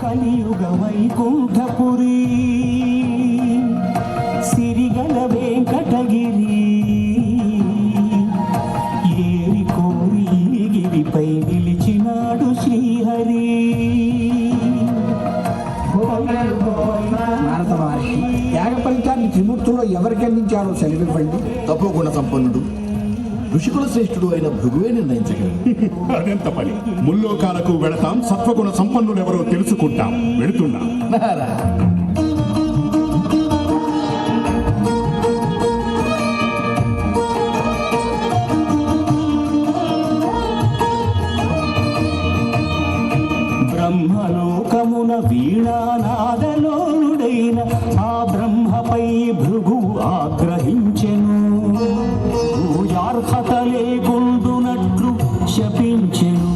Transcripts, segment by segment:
కలియుగ వైకుంఠపురి సిరిగల వెంకటగిరి ఏరి కోరి గిరిపై నిలిచినాడు శ్రీహరి. నారద మహర్షి, త్యాగ ఫలితాన్ని త్రిమూర్తుల్లో ఎవరికి అందించారో సెలవివ్వండి. తపోగుణ సంపన్నుడు ఋషికుల శ్రేష్ఠుడు అయిన భృగువే నిర్ణయించగలడు. అదెంత పని. ముల్లోకాలకు వెళతాం, సత్వగుణ సంపన్నులు ఎవరో తెలుసుకుంటాం. వెళుతున్నా. బ్రహ్మలోకమున వీణానాదలోనుడైన ఆ బ్రహ్మపై భృగు ఆగ్రహించెను. పూజార్హత లేకుండునట్లు శపించెను.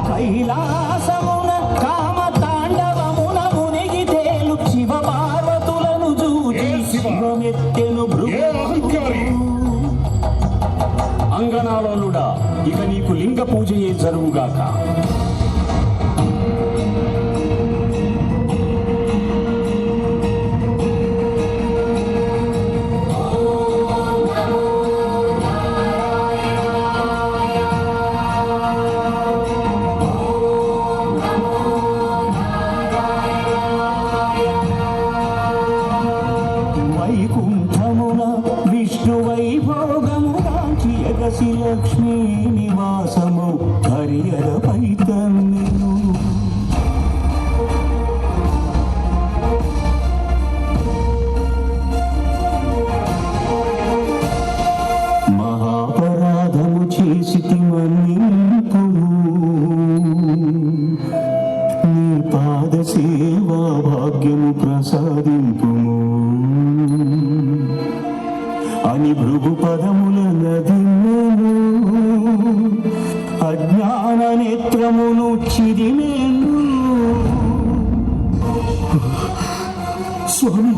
కైలాసమున కామ తాండవమున మునిగి తేలు శివ పార్వతులను చూచి శివమెత్తెను భృగు. అంగనాలోనుడా, ఇక నీకు లింగ పూజయే జరుగుగాక. వైకుంఠమున విష్ణు వైభోగముగాంచి ఎగసి లక్ష్మీ నివాసము హరియరపై తమ్మెను. మహాపరాధము చేసి మన్నింపుము, నీ పాద సేవా భాగ్యము ప్రసాదింపుము అని భృగు పదముల నదిమెను. అజ్ఞాన నేత్రమును చిరిమెను. స్వామి,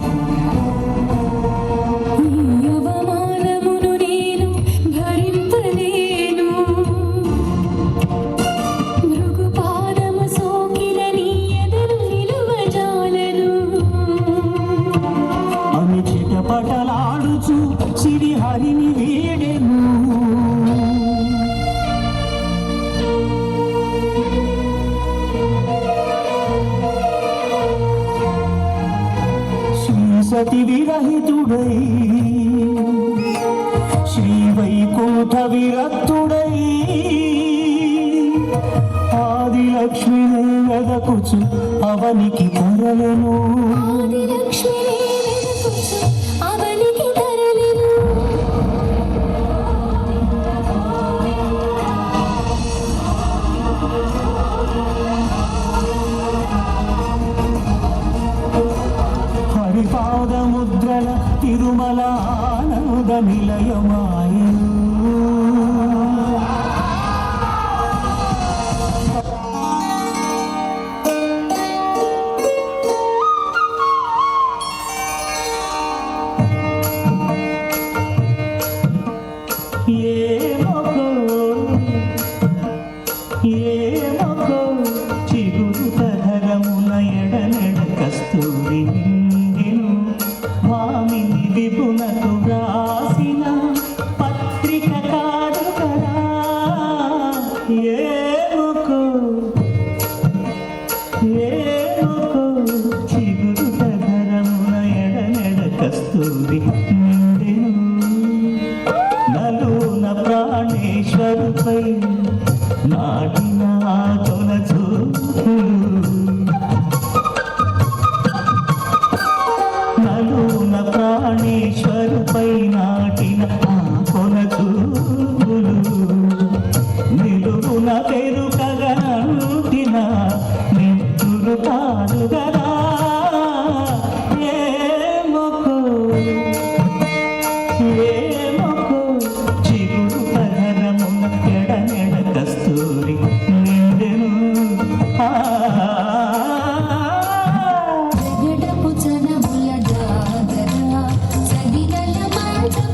అవమానమును నేను భరింపలేను. భృగు పాదము సోకిన నీ ఎదరు నిలువజాలను అని చిటపటలాడుచు శ్రీహరిని వీడెను. శ్రీ సతి విరహితుడై శ్రీ వైకుంఠ విరక్తుడై ఆది లక్ష్మిని వెదకుచు అవనికి తరలెను. ఆదిలక్ష్మిని వెదకుచు అవనికి తరలెను. హరిపాదముద్రల తిరుమల ఆనంద నిలయమాయను. ఏమకో చిగురు తరమున ఎడనెడ కస్తూరి నిండెను. భామిని విపునకు రాసిన పత్రిక కాదు కదా. ఏమకో చిగురు తరమున ఎడనెడ కస్తూరి నిండెను. నలున ప్రాణేశ్వరుపై నాటిన తొలచూపులు, నలున ప్రాణేశ్వరుపై నాటిన కొనచూపులు నిలువున పెరుకగా నాటిన నిత్తులు కాదు గదా. ఏమకో చిగురు పదరమున ఎడనెడ కస్తూరి నిండెను. జగడపు జనముల జాగర సగినల మంచు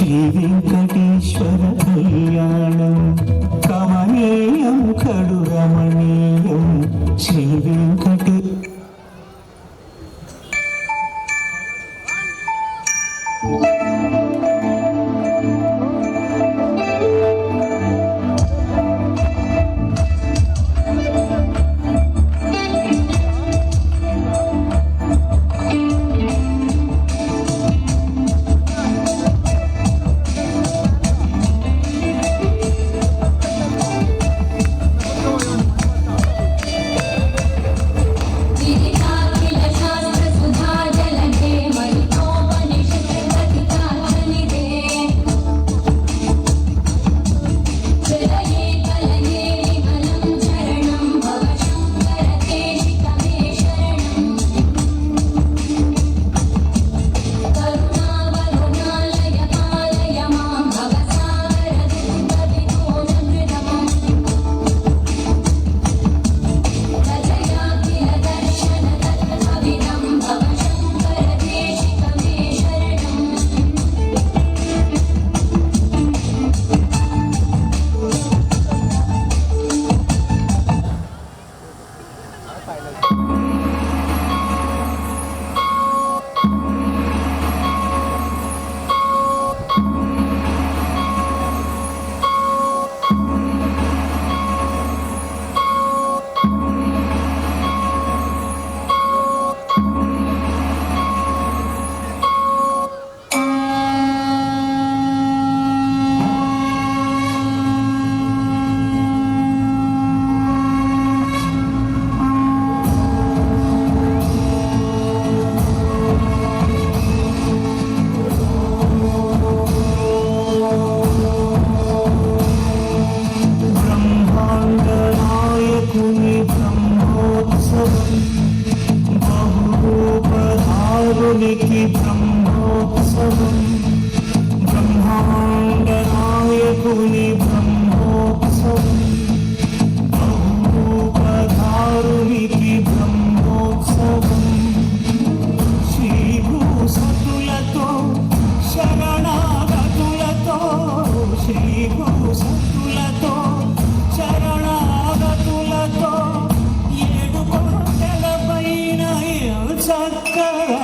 శ్రీ వెంకటేశ్వర కళ్యాణం కమనీయం కడు రమణీయం శ్రీ వెంకటే విదితాఖిల శాస్త్ర సుధా జలదే మణికోపనిషత్ ప్రతికాచనిదే జలయే కలయే విమలం చరణం భవ శంకర దేశికమే శరణం కరుణావరుణాలయ పాలయ మాం భవసాగర దుఃఖ వినోదమృతమం రచయాఖిల దర్శన తత్వవిదం భవ శంకర దేశికమే శరణం బ్రహ్మాండనాయకుని బ్రహ్మోత్సవం బహురూపధారునికి బ్రహ్మోత్సవం బ్రహ్మాండనాయకుని బ్రహ్మోత్సవం బహురూపధారునికి బ్రహ్మోత్సవం శ్రీభూసతులతో శరణాగతులతో శ్రీభూసతులతో శరణాగతులతో ఏడు కొండల పైన చక్కగా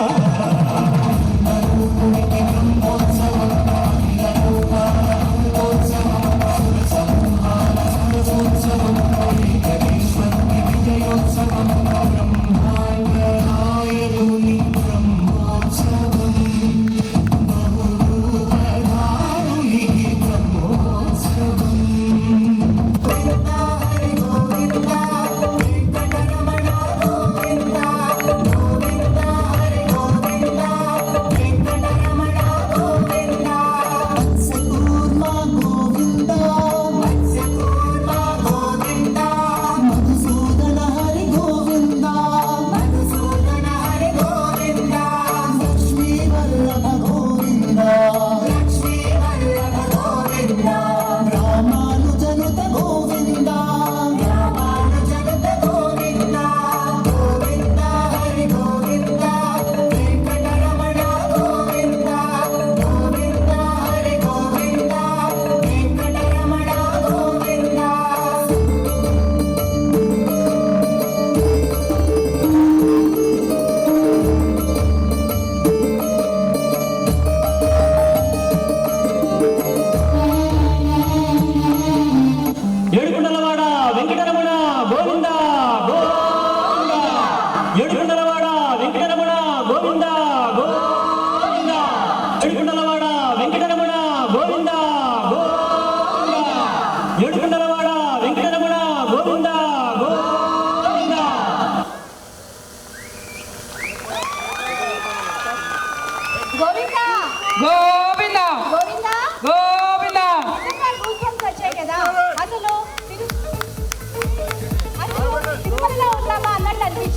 నరుకునికి బ్రహ్మోత్సవం సరసోత్సవం వెంకటేశ్వరుని విజయోత్సవం బ్రహ్మాండనాయకుని బ్రహ్మోత్సవం బహురూపధారునికి బ్రహ్మోత్సవం ఏడుకొండలవాడ వెంకటరమణ గోవింద గోవింద ఏడుకొండలవాడ వెంకటరమణ గోవింద గోవింద ఏడుకొండలవాడ వెంకటరమణ గోవింద గోవింద ఏడుకొండలవాడ వెంకటరమణ గోవింద గోవింద గోవిందా గో